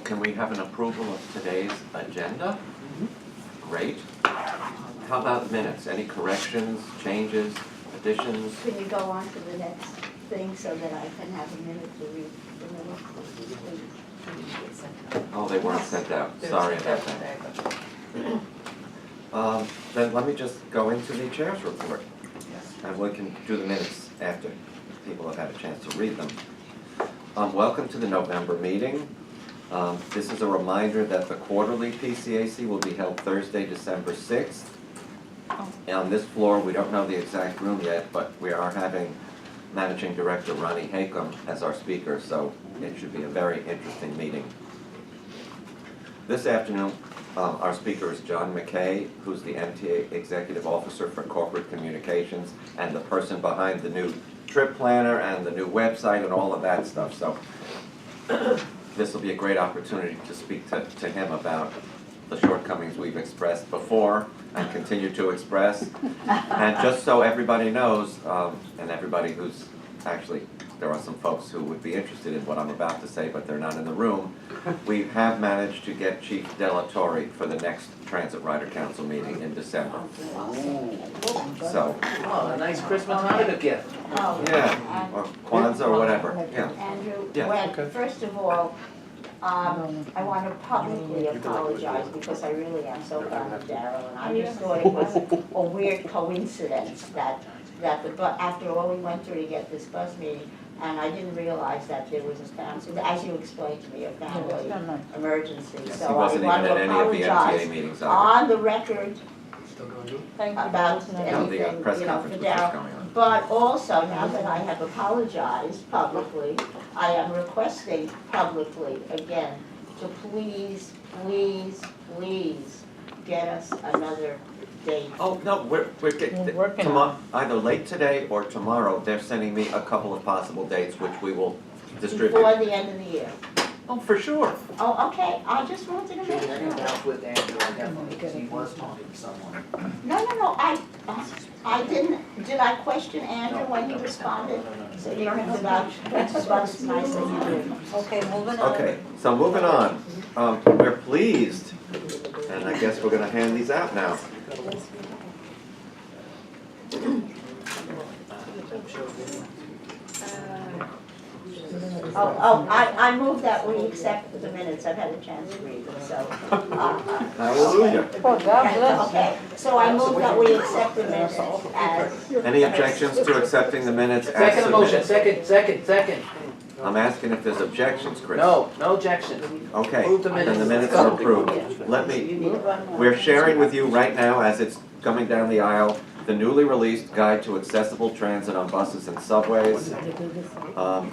can we have an approval of today's agenda? Great. How about minutes? Any corrections, changes, additions? Can you go on to the next thing so that I can have a minute to read the minutes? Oh, they weren't sent out. Sorry about that. Then let me just go into the chair's report. And we can do the minutes after people have had a chance to read them. Welcome to the November meeting. This is a reminder that the quarterly PCAC will be held Thursday, December 6th. On this floor, we don't know the exact room yet, but we are having Managing Director Ronnie Hakem as our speaker, so it should be a very interesting meeting. This afternoon, our speaker is John McKay, who's the MTA Executive Officer for Corporate Communications and the person behind the new trip planner and the new website and all of that stuff. So this will be a great opportunity to speak to him about the shortcomings we've expressed before and continue to express. And just so everybody knows, and everybody who's actually, there are some folks who would be interested in what I'm about to say, but they're not in the room. We have managed to get Chief Delatorre for the next Transit Rider Council meeting in December. So, Oh, a nice Christmas Hanukkah gift. yeah, or Kwanzaa or whatever, yeah. Andrew, Yeah. well, first of all, I want to publicly apologize because I really am so proud of Darrell, and I just thought it was a weird coincidence that after all we went through to get this bus meeting, and I didn't realize that there was a family, as you explained to me, a family emergency. Yes, So he wasn't I want even to at any of the apologize MTA meetings either. on the record about No, anything, the press you know, conference for was just Darrell. going on. But also, now that I have apologized publicly, I am requesting publicly again to please, please, please get us another date. Oh, no, we're getting, either late today or tomorrow, they're sending me a couple of possible dates which we will distribute. Before the end of the year. Oh, for sure. Oh, okay, I just wanted to make Julie, sure. that's with Andrew, definitely, because he was talking to someone. No, I didn't, did I question Andrew when he responded? So you don't have to vouch, that's nice that you did. Okay, moving on. Okay, so moving on. We're pleased, and I guess we're gonna hand these out now. I move that we accept the minutes, I've had a chance to read them, so. Hallelujah. Oh, God bless. Okay, so I move that we accept the minutes as. Any objections to accepting the minutes as Second motion, submitted? second. I'm asking if there's objections, Chris. No objection. Okay, Approve the then the minutes. minutes are approved. We're sharing with you right now, as it's coming down the aisle, the newly released Guide to Accessible Transit on Buses and Subways.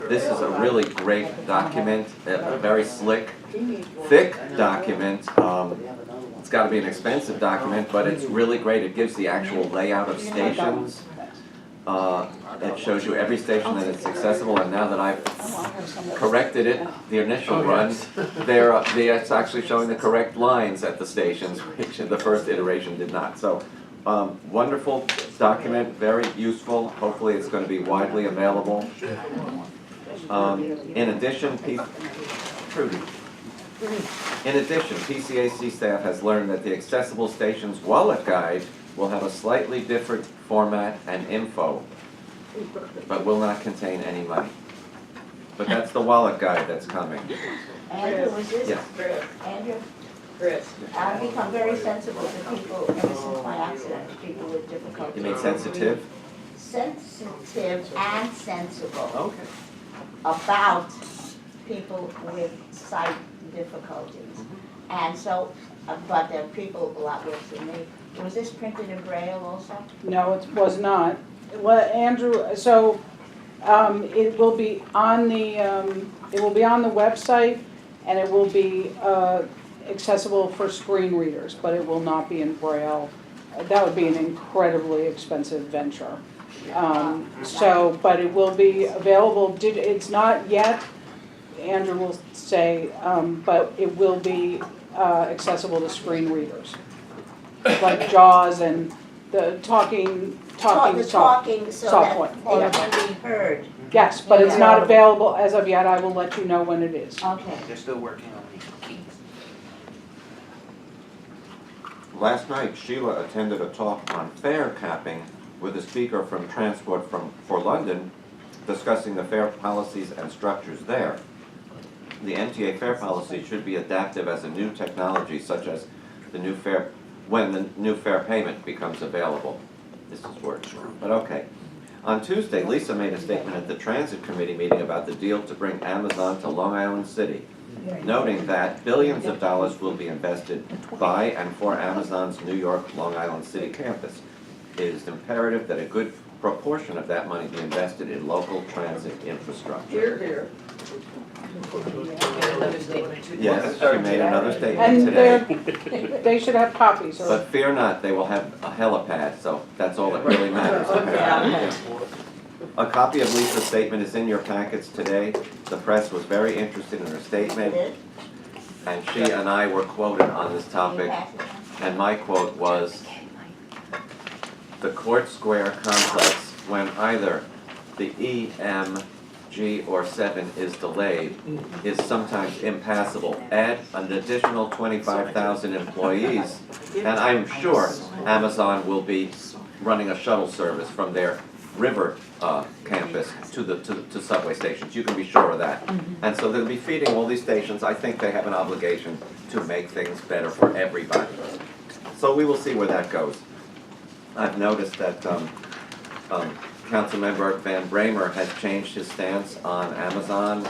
This is a really great document, a very slick, thick document. It's got to be an expensive document, but it's really great. It gives the actual layout of stations. It shows you every station that is accessible, and now that I've corrected it, the initial run, it's actually showing the correct lines at the stations, which the first iteration did not. So, wonderful document, very useful. Hopefully it's going to be widely available. In addition, PCAC staff has learned that the Accessible Stations Wallet Guide will have a slightly different format and info, but will not contain any money. But that's the wallet guide that's coming. Andrew, was this? Yes. Andrew? Chris. I've become very sensitive to people, ever since my accident, to people with difficulties. You mean sensitive? Sensitive and sensible Okay. about people with sight difficulties. And so, but there are people a lot worse than me. Was this printed in Braille also? No, it was not. Well, Andrew, so it will be on the website, and it will be accessible for screen readers, but it will not be in Braille. That would be an incredibly expensive venture. But it will be available. It's not yet, Andrew will say, but it will be accessible to screen readers, like JAWS and the talking The talking so software. that they can be heard. Yes, but it's not available as of yet. I will let you know when it is. Okay. They're still working on these. Last night, Sheila attended a talk on fare capping with a speaker from Transport for London, discussing the fare policies and structures there. The NTA fare policy should be adaptive as a new technology, such as the new fare, when the new fare payment becomes available. This is words, but okay. On Tuesday, Lisa made a statement at the Transit Committee meeting about the deal to bring Amazon to Long Island City, noting that billions of dollars will be invested by and for Amazon's New York, Long Island City campus. It is imperative that a good proportion of that money be invested in local transit infrastructure. Here, here. Another statement today. Yes, she made another statement And today. they should have copies, or, But fear not, they will have a helipad, so that's all that really matters. apparently. A copy of Lisa's statement is in your packets today. The press was very interested in her statement, and she and I were quoted on this topic, and my quote was, "The Court Square complex, when either the EM, G, or 7 is delayed, is sometimes impassable. Add an additional 25,000 employees, and I'm sure Amazon will be running a shuttle service from their river campus to subway stations. You can be sure of that. And so they'll be feeding all these stations. I think they have an obligation to make things better for everybody. So we will see where that goes. I've noticed that Councilmember Van Bramer has changed his stance on Amazon.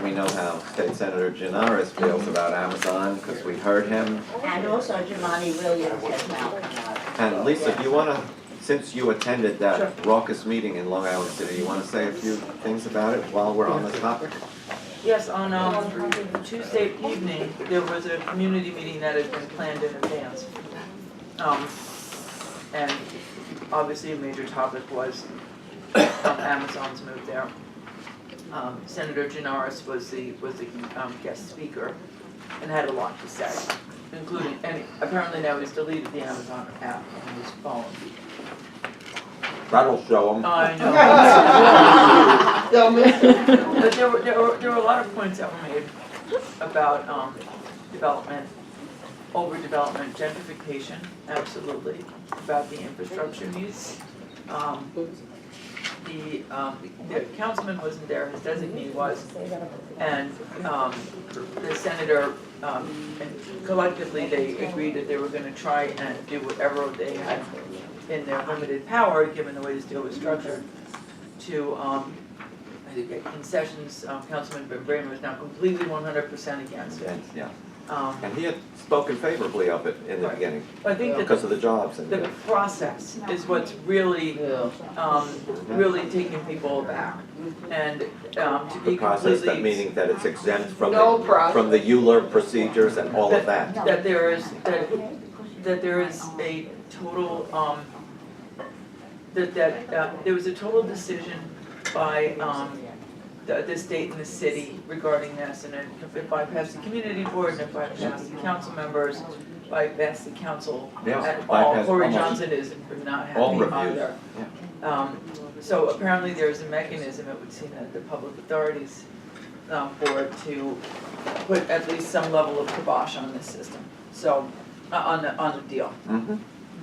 We know how State Senator Gianaris feels about Amazon because we heard him. And also Jemani Williams has now come out. And Lisa, do you want to, since you attended that raucous meeting in Long Island City, you want to say a few things about it while we're on the topic? Yes, on Tuesday evening, there was a community meeting that had been planned in advance. And obviously a major topic was Amazon's move there. Senator Gianaris was the guest speaker and had a lot to say, including, and apparently now he's deleted the Amazon app on his phone. That'll show them. I know. But there were a lot of points that were made about development, overdevelopment, gentrification, absolutely, about the infrastructure needs. The councilman wasn't there, his designee was, and the senator, and collectively they agreed that they were going to try and do whatever they had in their limited power, given the way this deal was structured, to get concessions. Councilman Bramer is now completely 100% against it. Yeah. And he had spoken favorably of it in the Right. beginning I think that because of the jobs and the process is what's really, really taking people aback. And to be the process, that completely, meaning that it's exempt from No the, process. from the Euler procedures and all of that. that there is a total, there was a total decision by the state and the city regarding this, and it bypassed the community board, and it bypassed the council members, bypassed the council Yeah, at all. bypassed Corey almost Johnson is not all happy reviews. either. So apparently there's a mechanism, it would seem, at the public authorities board to put at least some level of kibosh on this system, so, on the deal. Mm-hmm.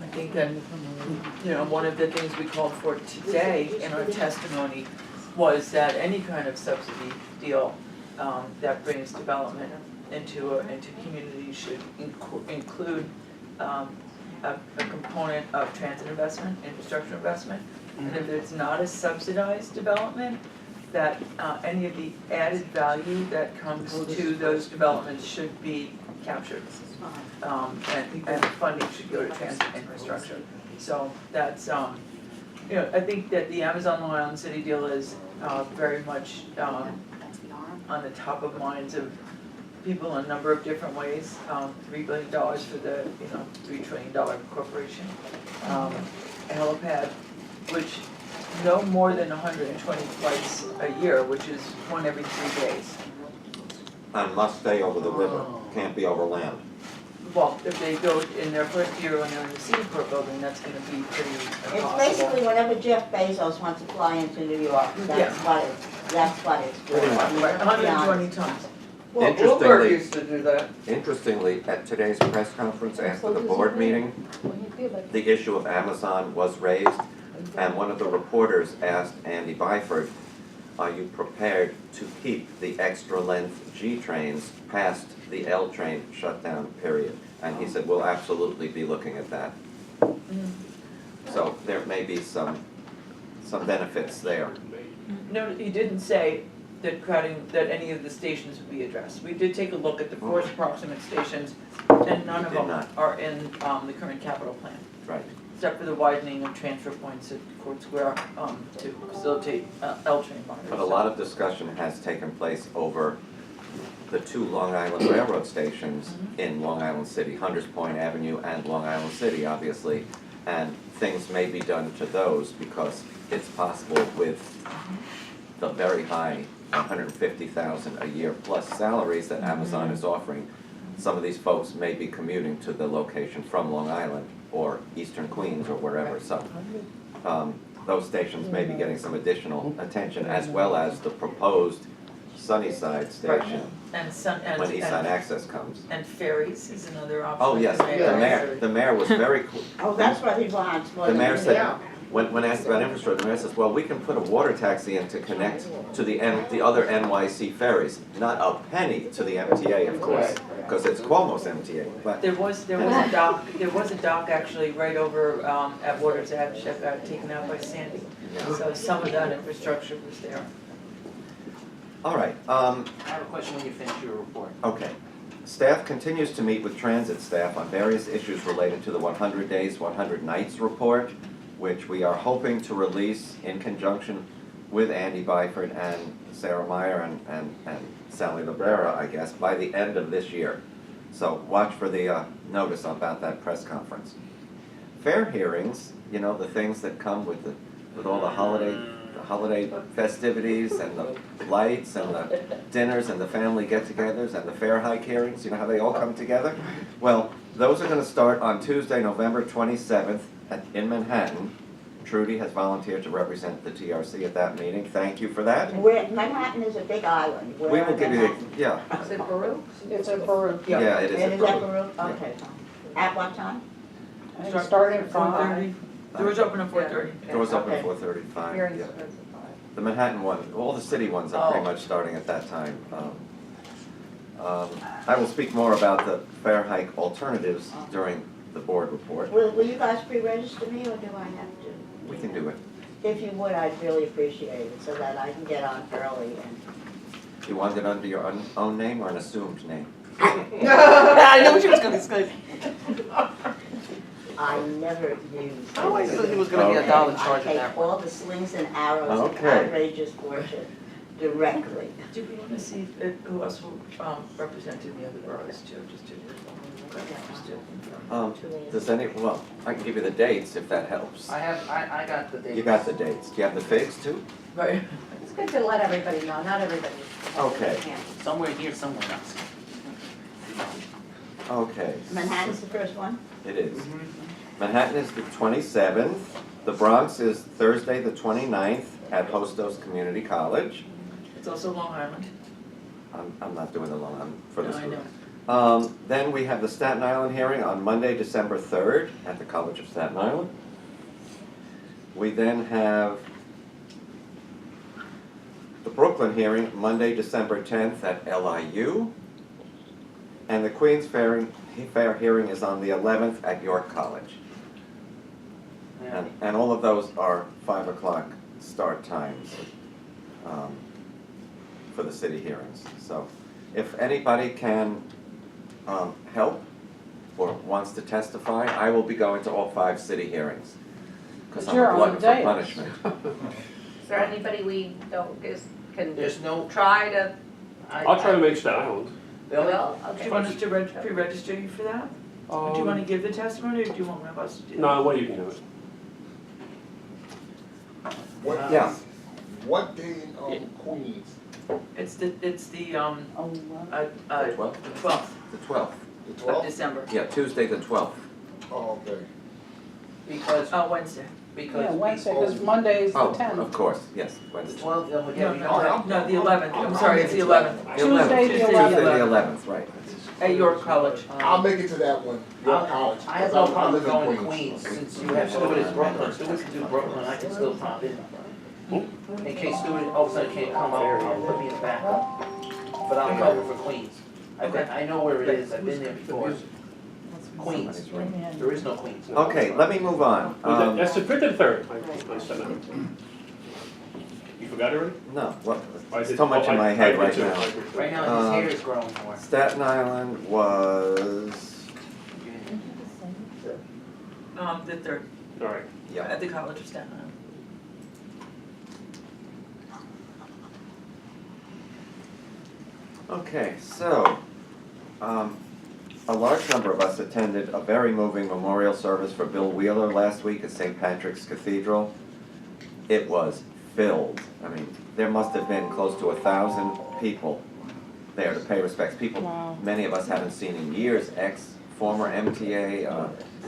I think that, one of the things we called for today in our testimony was that any kind of subsidy deal that brings development into communities should include a component of transit investment, infrastructure investment. And if it's not a subsidized development, that any of the added value that comes to those developments should be captured. And funding should go to transit infrastructure. So that's, I think that the Amazon Long Island City deal is very much on the top of minds of people in a number of different ways. $3 billion for the $3 trillion corporation. A helipad, which no more than 120 flights a year, which is one every 3 days. And must stay over the river, can't be over land. Well, if they go in their first year when they're in the Seaport building, that's gonna be pretty impossible. It's basically whenever Jeff Bezos wants to fly into New York, that's what it's for. Pretty much. Right, 120 times. Well, Interestingly- Bloomberg used to do that. Interestingly, at today's press conference after the board meeting, the issue of Amazon was raised, and one of the reporters asked Andy Byford, are you prepared to keep the extra length G trains past the L train shutdown period? And he said, we'll absolutely be looking at that. So there may be some benefits there. No, he didn't say that that any of the stations would be addressed. We did take a look at the four approximate stations, and none of Did them not. are in the current capital plan, Right. except for the widening of transfer points at Court Square to facilitate L train monitors. But a lot of discussion has taken place over the two Long Island Railroad stations in Long Island City, Hunters Point Avenue and Long Island City, obviously. And things may be done to those because it's possible with the very high $150,000 a year plus salaries that Amazon is offering, some of these folks may be commuting to the location from Long Island or Eastern Queens or wherever. So those stations may be getting some additional attention, as well as the proposed Sunnyside station when East Side Access comes. And ferries is another option. Oh, yes, the mayor was very cool. Oh, that's what he wants, more The than mayor anything. said, when asked about infrastructure, the mayor says, well, we can put a water taxi in to connect to the other NYC ferries. Not a penny to the MTA, of course, because it's Cuomo's MTA, but. There was a dock actually right over at Waters Edge that got taken out by Sandy. Yeah. So some of that infrastructure was there. All right, I have a question when you finish your report. okay. Staff continues to meet with transit staff on various issues related to the 100 Days, 100 Nights report, which we are hoping to release in conjunction with Andy Byford and Sarah Meyer and Sally Librera, I guess, by the end of this year. So watch for the notice about that press conference. Fair hearings, you know, the things that come with all the holiday festivities and the lights and the dinners and the family get-togethers and the fair hike hearings, you know how they all come together? Well, those are going to start on Tuesday, November 27th in Manhattan. Trudy has volunteered to represent the TRC at that meeting. Thank you for that. Manhattan is a big island. We will give you, yeah, Is it Peru? It's in Peru. yeah, it is. It a is at Peru. Peru? Okay. At what time? I think starting at 5. Doors open at 4:30. Doors open at Okay. 4:35, yeah. The Manhattan one, all the city ones are pretty much starting at that time. I will speak more about the fair hike alternatives during the board report. Will you guys pre-register me, or do I have to? We can do it. If you would, I'd really appreciate it, so that I can get on early and. You want it under your own name or an assumed name? I knew she was gonna say. I never use. I always thought he was gonna be a dollar charge in I that take one. all the slings and arrows of Okay. outrageous fortune directly. Do we want to see who else will represent in the other boroughs too, just to. Does well, I can give you the dates if that helps. I got the date. You got the dates. Do you have the figs too? Right. It's good to let everybody know, not everybody. Okay. Somewhere here, somewhere else. Okay. Manhattan's the first one? It is. Manhattan is the 27th. The Bronx is Thursday, the 29th at Hostos Community College. It's also Long Island. I'm not doing the long one for this No, I group. know. Then we have the Staten Island hearing on Monday, December 3rd at the College of Staten Island. We then have the Brooklyn hearing Monday, December 10th at LIU. And the Queens Fair hearing is on the 11th at York College. And all of those are 5 o'clock start times for the city hearings. So if anybody can help or wants to testify, I will be going to all 5 city hearings. Because But I'm you're a on glutton the for dais. punishment. Is there anybody we don't, can There's no. try to, I'll try to make Staten Island. Really? well, Do okay. you want us to pre-register you for that? Or do you want to give the testimony, or do you want one of us to do that? No, the way you can do it. What, Yeah. what day in Queens? It's the Oh, wow. The 12th? the 12th The 12th. The of 12th? December. Yeah, Tuesday the 12th. Oh, okay. Because Wednesday. because Yeah, Wednesday, because people- Monday is the Oh, 10th. of course, yes, The Wednesday. 12th, yeah, No, we no, don't. no, the 11th, I'm sorry, it's the 11th, The 11th. Tuesday, the Tuesday, 11th. Tuesday, the 11th, right. at York College. I'll make it to that one, your college. I have 'cause no I problem live in going to Queens, since you have Stewart in Brooklyn, Stewart can do Brooklyn, I can still pop in. In case Stewart all of a sudden can't come out, I'll put me in backup, but I'll cover for Queens. I know where it is, I've been there before. Queens, Somebody's ringing. there is no Queens. Okay, let me move on. That's the 5th and 3rd. I said that. You forgot already? No, what, I it's did- so much oh, in my I head did right too, now. I did too. Right now, his hair is growing more. Staten Island was, The 3rd, All right. yeah, at the College of Staten Island. okay, so, a large number of us attended a very moving memorial service for Bill Wheeler last week at St. Patrick's Cathedral. It was filled. I mean, there must have been close to 1,000 people there to pay respects. People, Wow. many of us haven't seen in years, former MTA,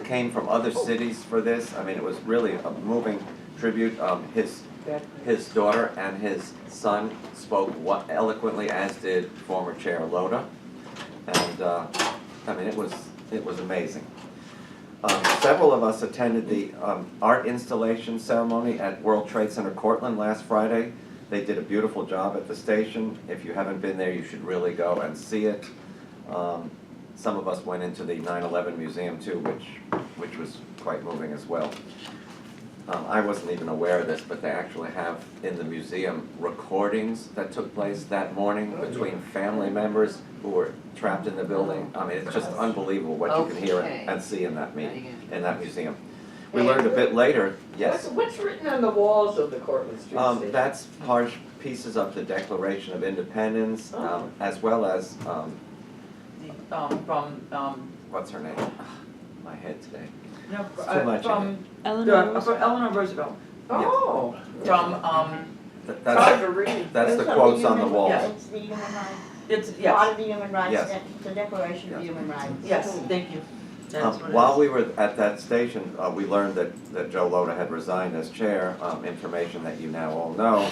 came from other cities for this. I mean, it was really a moving tribute. His daughter and his son spoke eloquently, as did former Chair Loda. And, I mean, it was amazing. Several of us attended the art installation ceremony at World Trade Center Cortland last Friday. They did a beautiful job at the station. If you haven't been there, you should really go and see it. Some of us went into the 9/11 museum too, which was quite moving as well. I wasn't even aware of this, but they actually have in the museum recordings that took place that morning between family members who were trapped in the building. I mean, it's just unbelievable what you can hear Okay. and see in that in that museum. We learned a bit later, yes. What's written on the walls of the Cortland Street Station? That's pieces of the Declaration of Independence, as well as, From, what's her name? My head today. no, too much in from Eleanor Eleanor Roosevelt, Oh. from, That's, to read. that's the Those are quotes on the human- wall. It's the human rights, it's, part yes, of the human rights, Yes. the Declaration of Yes. Human Rights. yes, thank you. That's what it While is. we were at that station, we learned that Joe Loda had resigned as chair, information that you now all know.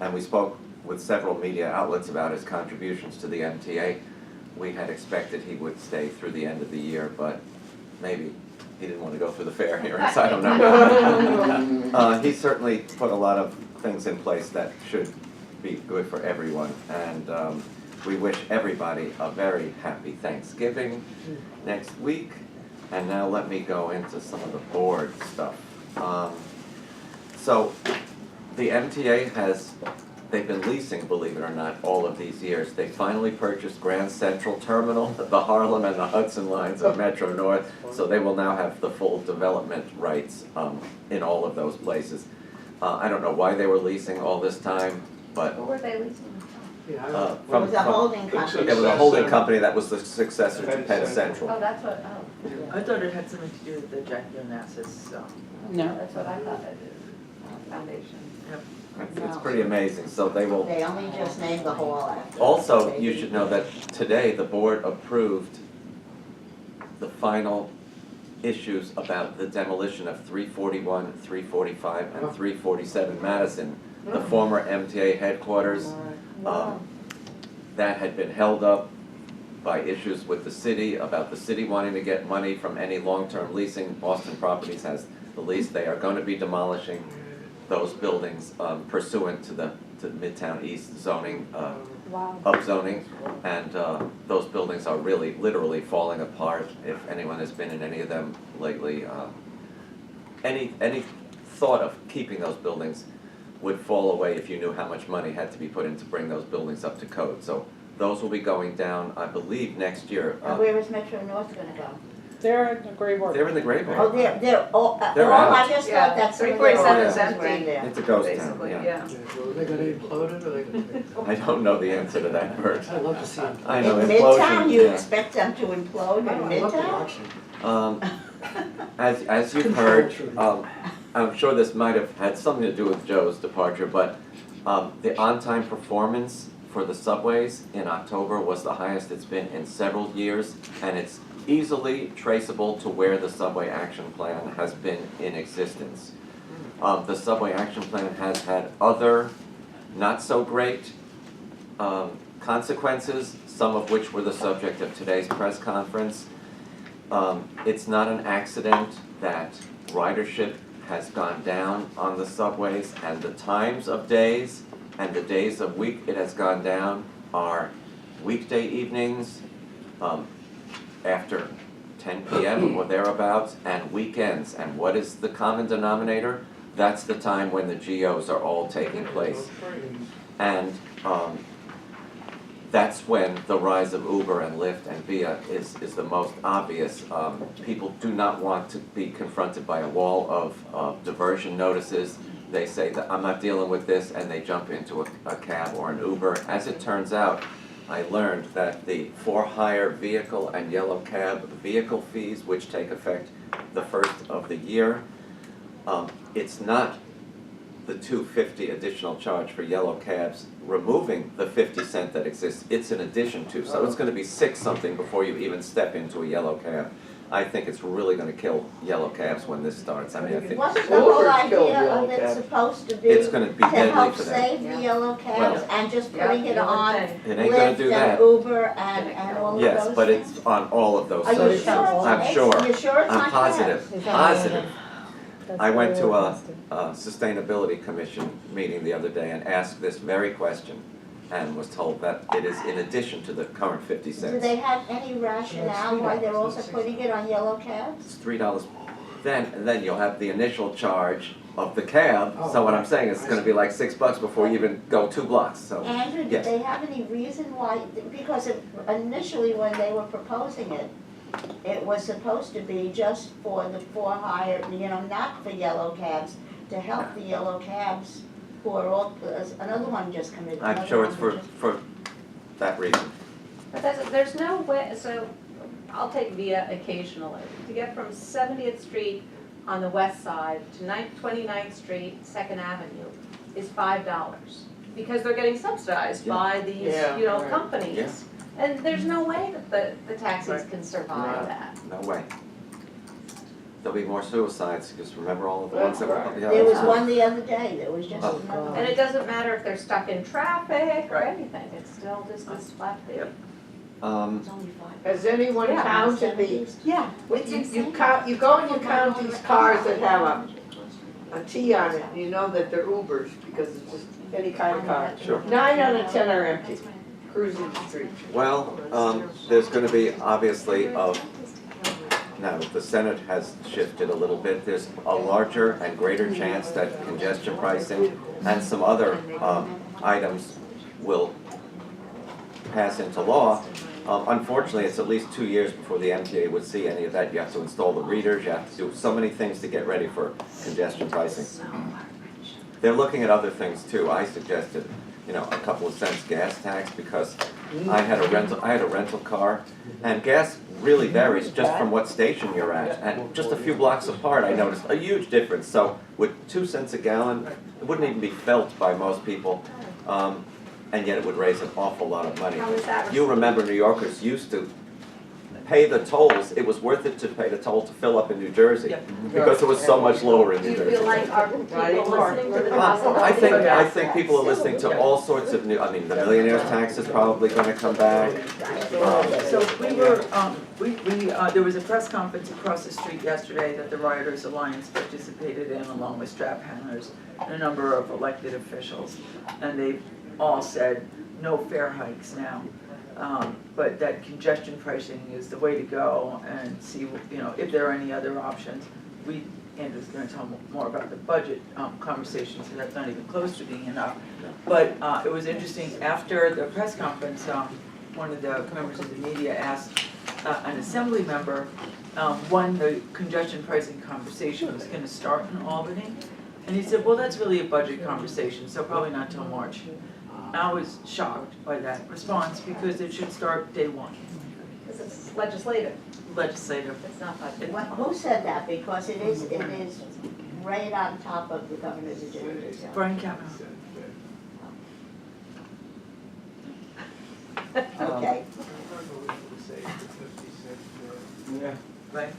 And we spoke with several media outlets about his contributions to the MTA. We had expected he would stay through the end of the year, but maybe he didn't want to go through the fair hearings, I don't know. He certainly put a lot of things in place that should be good for everyone. And we wish everybody a very happy Thanksgiving next week. And now let me go into some of the board stuff. So the MTA they've been leasing, believe it or not, all of these years. They finally purchased Grand Central Terminal, the Harlem and the Hudson lines of Metro North, so they will now have the full development rights in all of those places. I don't know why they were leasing all this time, but What were they leasing? It was a holding company. it was a holding company that was the successor to Penn Central. Oh, that's what, oh, I thought it had something to do with the Jackie Onassis, No. that's what I thought it is, foundation. It's pretty amazing, so they will. They only just named the hall after. Also, you should know that today the board approved the final issues about the demolition of 341, 345, and 347 Madison, the former MTA headquarters. That had been held up by issues with the city, about the city wanting to get money from any long-term leasing. Boston Properties has the lease. They are going to be demolishing those buildings pursuant to the Midtown East zoning, upzoning. And those buildings are really, literally falling apart. If anyone has been in any of them lately, any thought of keeping those buildings would fall away if you knew how much money had to be put in to bring those buildings up to code. So those will be going down, I believe, next year. And where is Metro North gonna go? They're in the graveyard. They're in the Oh, graveyard. they're all, They're I out. just Yeah, thought that's some of 347 the is buildings empty. around there. It's a ghost town, Basically, yeah. yeah. Are they gonna implode it or are they gonna? I don't know the answer to that, Bert. I'd love to see it. I know, In implosion, Midtown, you yeah. expect them to implode in I love the Midtown? auction. As you've heard, I'm sure this might have had something to do with Joe's departure, but the on-time performance for the subways in October was the highest it's been in several years, and it's easily traceable to where the subway action plan has been in existence. The subway action plan has had other not so great consequences, some of which were the subject of today's press conference. It's not an accident that ridership has gone down on the subways, and the times of days and the days of week it has gone down are weekday evenings after 10 p.m. or thereabouts, and weekends. And what is the common denominator? That's the time when the GOs are all taking place. And that's when the rise of Uber and Lyft and Via is the most obvious. People do not want to be confronted by a wall of diversion notices. They say that I'm not dealing with this, and they jump into a cab or an Uber. As it turns out, I learned that the for-hire vehicle and yellow cab vehicle fees, which take effect the first of the year, it's not the $2.50 additional charge for yellow cabs, removing the 50 cent that exists. It's in addition to, so it's going to be $6 something before you even step into a yellow cab. I think it's really going to kill yellow cabs when this starts. I mean, I think Wasn't the whole Uber's killed idea yellow of it cabs. supposed to be it's going to be to deadly help for them. save the yellow cabs Well, and just Yeah, putting it the other on thing. It ain't going to do Lyft that. and Uber and all of those Yes, but things? it's on all of those Are you subjects. sure? I'm sure. You're sure it's on I'm positive. cabs? Positive. I went to a Sustainability Commission meeting the other day and asked this very question, and was told that it is in addition to the current 50 Do cents. they have any rationale why they're also putting it on yellow cabs? It's $3. Then you'll have the initial charge of the cab. So what I'm saying is it's going to be like $6 before you even go 2 blocks. So Andrew, did yes. they have any reason why, because initially when they were proposing it, it was supposed to be just for the for-hire, not for yellow cabs, to help the yellow cabs who are all, another one just committed. I'm sure it's for that reason. But there's no way, so I'll take Via occasionally. To get from 70th Street on the west side to 29th Street, 2nd Avenue is $5. Because they're getting subsidized by these, Yeah, right. companies. Yeah. And there's no way that the taxis can survive No. that. No way. There'll be more suicides, because remember all of the ones that were on the There other was side? one the other day, there was just Oh. another And one. it doesn't matter if they're stuck in traffic or Right. anything, it's still just this flat fee. Yep. It's only $5. Has anyone Yeah. counted the, Yeah. you go and you count these cars that have a T on it, and you know that they're Ubers, because it's just any kind of car. Sure. 9 out of 10 are empty, cruising the street. Well, there's going to be obviously now the Senate has shifted a little bit. There's a larger and greater chance that congestion pricing and some other items will pass into law. Unfortunately, it's at least 2 years before the MTA would see any of that. You have to install the readers, you have to do so many things to get ready for congestion pricing. They're looking at other things too. I suggested, a couple of cents gas tax, because I had a rental car, and gas really varies just from what station you're at. And just a few blocks apart, I noticed a huge difference. So with 2 cents a gallon, it wouldn't even be felt by most people. And yet it would raise an awful lot of money. How is that? You remember New Yorkers used to pay the tolls. It was worth it to pay the toll to fill up in New Jersey, Yep. because it was so much lower in Do New you Jersey. feel like are people listening to the possibility? I think people are listening to all sorts of new, the millionaire's tax is probably gonna come back. So we were, there was a press conference across the street yesterday that the Rioters Alliance participated in, along with strap hangers and a number of elected officials. And they've all said, no fare hikes now. But that congestion pricing is the way to go, and see, if there are any other options. Andrew's gonna tell more about the budget conversations, and that's not even close to being enough. But it was interesting, after the press conference, one of the members of the media asked an assembly member when the congestion pricing conversation was gonna start in Albany. And he said, well, that's really a budget conversation, so probably not till March. I was shocked by that response, because it should start day one. Because it's legislative, Legislative. it's not budget. Who said that? Because it is right on top of the governor's agenda. Brian Kavanaugh. Okay. Yeah. Right?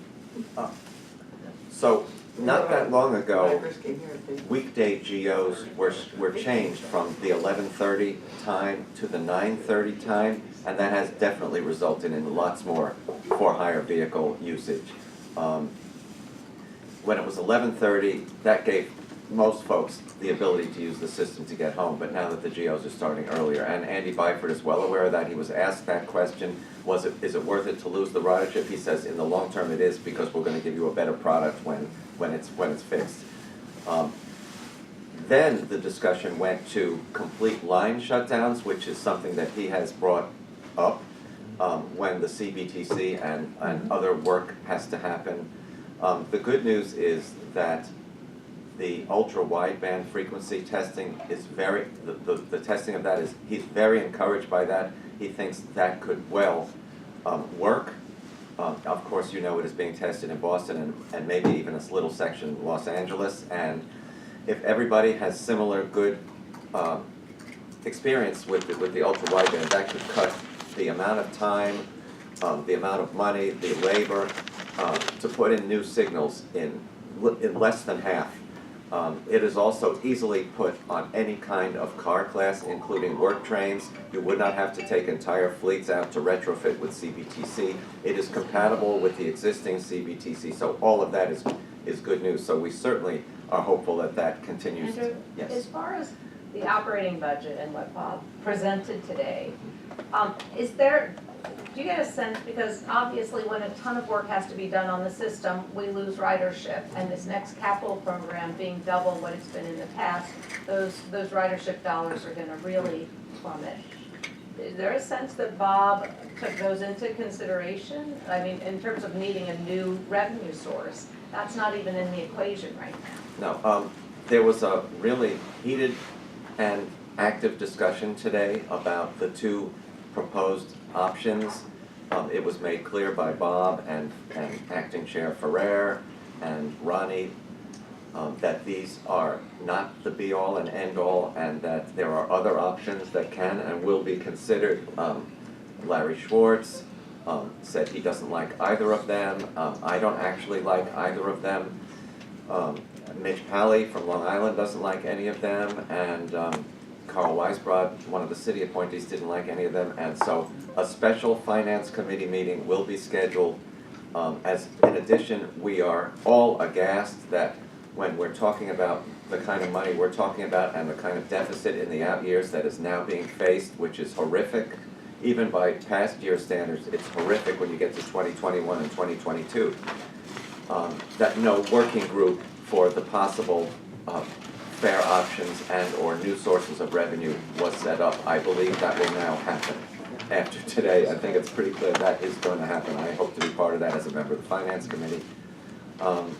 So, not that long ago, Drivers came here, they- weekday GOs were changed from the 11:30 time to the 9:30 time, and that has definitely resulted in lots more for-hire vehicle usage. When it was 11:30, that gave most folks the ability to use the system to get home, but now that the GOs are starting earlier, and Andy Byford is well aware of that, he was asked that question, is it worth it to lose the ridership? He says in the long term it is, because we're gonna give you a better product when it's fixed. Then the discussion went to complete line shutdowns, which is something that he has brought up when the CBTC and other work has to happen. The good news is that the ultra-wideband frequency testing is the testing of that is, he's very encouraged by that. He thinks that could well work. Of course, you know it is being tested in Boston and maybe even a little section in Los Angeles. And if everybody has similar good experience with the ultra-wideband, that could cut the amount of time, the amount of money, the labor to put in new signals in less than half. It is also easily put on any kind of car class, including work trains. You would not have to take entire fleets out to retrofit with CBTC. It is compatible with the existing CBTC, so all of that is good news. So we certainly are hopeful that that continues. Andrew, Yes. as far as the operating budget and what Bob presented today, do you get a sense, because obviously when a ton of work has to be done on the system, we lose ridership, and this next capital program being double what it's been in the past, those ridership dollars are gonna really plummet. Is there a sense that Bob took those into consideration? I mean, in terms of needing a new revenue source, that's not even in the equation right now. No, there was a really heated and active discussion today about the two proposed options. It was made clear by Bob and Acting Chair Ferrer and Ronnie that these are not the be-all and end-all, and that there are other options that can and will be considered. Larry Schwartz said he doesn't like either of them. I don't actually like either of them. Mitch Pally from Long Island doesn't like any of them, and Carl Weisbrod, one of the city appointees, didn't like any of them, and so a special finance committee meeting will be scheduled. As in addition, we are all aghast that when we're talking about the kind of money we're talking about and the kind of deficit in the out years that is now being faced, which is horrific, even by past year standards, it's horrific when you get to 2021 and 2022, that no working group for the possible fair options and or new sources of revenue was set up. I believe that will now happen after today. I think it's pretty clear that is going to happen. I hope to be part of that as a member of the Finance Committee. And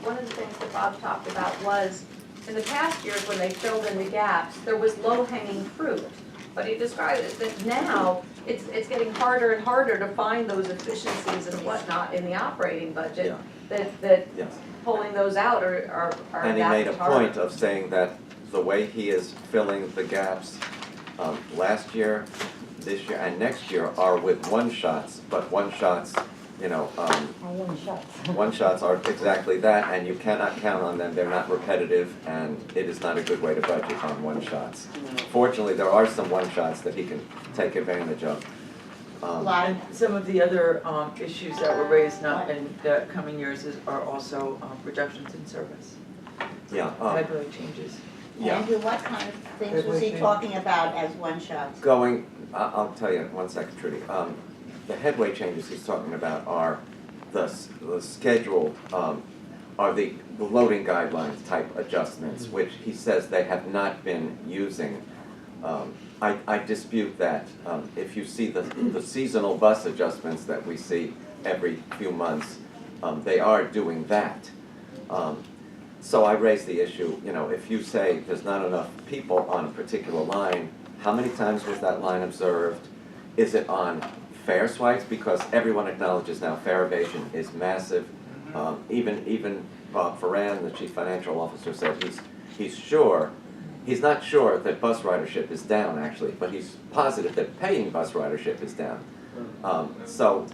one of the things that Bob talked about was, in the past years when they filled in the gaps, there was low-hanging fruit. But he described it that now it's getting harder and harder to find those efficiencies and whatnot in the operating budget, that Yes. pulling those out are And he made a that hard. point of saying that the way he is filling the gaps last year, this year, and next year are with one-shots, but one-shots, you know, one-shots are exactly that, and you cannot count on them. They're not repetitive, and it is not a good way to budget on one-shots. Fortunately, there are some one-shots that he can take advantage of. And some of the other issues that were raised now in the coming years are also reductions in service. Yeah. Headway changes. Yeah. Andrew, what kind of things was he talking about as one-shots? I'll tell you in 1 second, Trudy. The headway changes he's talking about are the schedule, are the loading guidelines type adjustments, which he says they have not been using. I dispute that. If you see the seasonal bus adjustments that we see every few months, they are doing that. So I raise the issue, you know, if you say there's not enough people on a particular line, how many times was that line observed? Is it on fare swipes? Because everyone acknowledges now fare evasion is massive. Even Bob Ferran, the chief financial officer, said he's not sure that bus ridership is down actually, but he's positive that paying bus ridership is down. So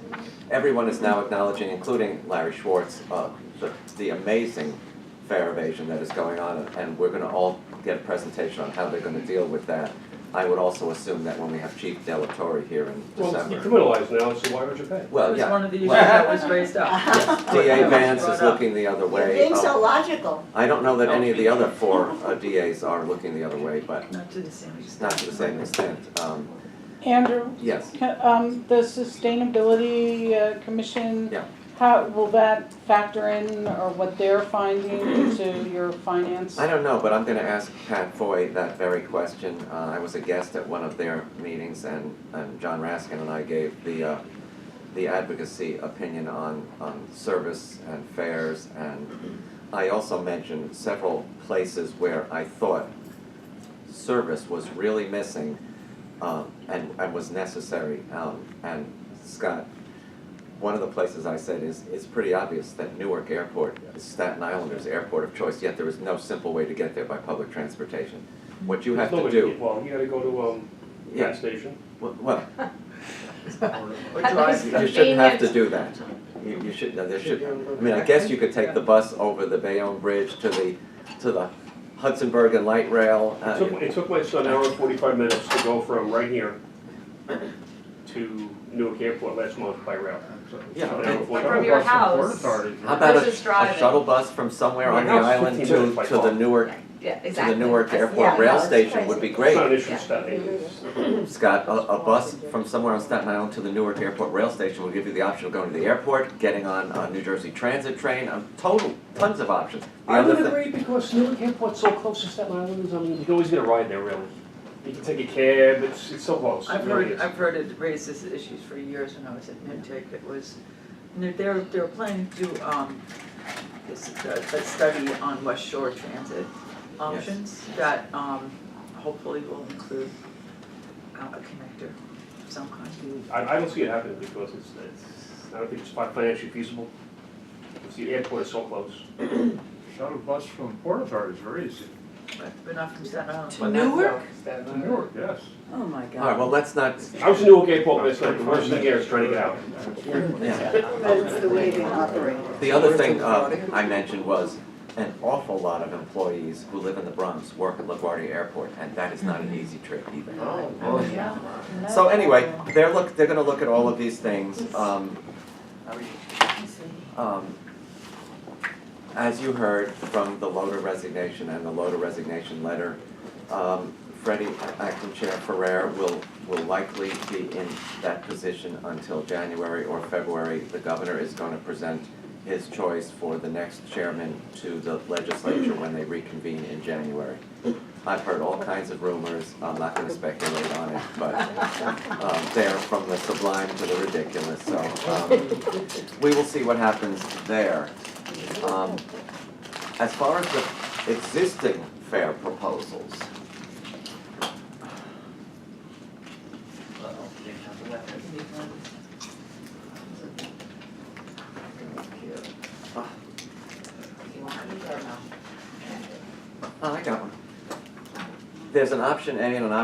everyone is now acknowledging, including Larry Schwartz, the amazing fare evasion that is going on, and we're gonna all get a presentation on how they're gonna deal with that. I would also assume that when we have Chief Delatorre here in Well, December. you're criminalized now, so why would you pay? It Well, was yeah. one of the issues Well, that was raised up. DA Vance is looking the other You're way. being so logical. I don't know that any of the other four DAs are looking the other way, but Not to the same extent. not to the same extent. Andrew, Yes, the Sustainability Commission, Yeah. how, will that factor in, or what they're finding into your finance? I don't know, but I'm gonna ask Pat Foy that very question. I was a guest at one of their meetings, and John Raskin and I gave the advocacy opinion on service and fares, and I also mentioned several places where I thought service was really missing, and was necessary. And Scott, one of the places I said is, it's pretty obvious that Newark Airport is Staten Islanders' airport of choice, yet there is no simple way to get there by public transportation. What you have to do, Well, you gotta go to, Yeah. gas station. well, Or drive. you shouldn't have to do that. You should, there should, I mean, I guess you could take the bus over the Bayonne Bridge to the Hudsonburg and Light Rail. It took my son an hour and 45 minutes to go from right here to Newark Airport last month by rail. Yeah. An hour and 45 From your house. How about Versus a driving. shuttle bus from somewhere on the My house, island 15 minutes by to the car. Newark, Yeah, to the exactly. Newark That's- Airport yeah, rail no, it's station would be crazy. great. It's not an issue, Staten. Scott, a bus from somewhere on Staten Island to the Newark Airport rail station will give you the option of going to the airport, getting on a New Jersey Transit train, tons of options. The I other would thing, agree because Newark Airport's so close to Staten Island, I mean, you can always get a ride there, really. You can take a cab, it's so close. It really is. I've heard it raise this issues for years when I was at Mintic. It was, and they're planning to do, a study on West Shore transit options that, hopefully will include a connector of some kind. I don't see it happening because I don't think it's financially feasible. Because the airport is so close. Shuttle bus from Port Authority is very easy. But not from Staten Island. To Newark? To Newark, yes. Oh my God. all right, well, let's not, I was in Newark Airport last night, the worst thing here is trying to get out. yeah. That's the way they operate. The other thing I mentioned was an awful lot of employees who live in the Bronx work at LaGuardia Airport, and that is not an easy trip either. Yeah. So anyway, they're gonna look at all of these things. As you heard from the Loader resignation and the Loader resignation letter, Freddie, Acting Chair Ferrer will likely be in that position until January or February. The governor is going to present his choice for the next chairman to the legislature when they reconvene in January. I've heard all kinds of rumors, I'm not gonna speculate on it, but they're from the sublime to the ridiculous, so we will see what happens there. As far as the existing fare proposals, I got one. There's an option A and an option